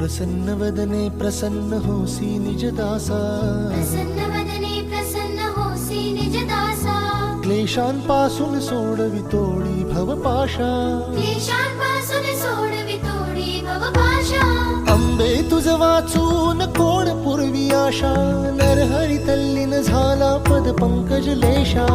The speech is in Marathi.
प्रसन्न वदने प्रसन्न होसी निज दासा, प्रसन्न वदने प्रसन्न होसी निज दासा, क्लेशांपासून सोडवितोडी भवपाशा, क्लेशांपासून सोडवितोडी भवपाशा. अंबे तुझ वाचून कोण पूर्वी आशा, नरहरी तल्लीन झाला पद पंकज लेशा.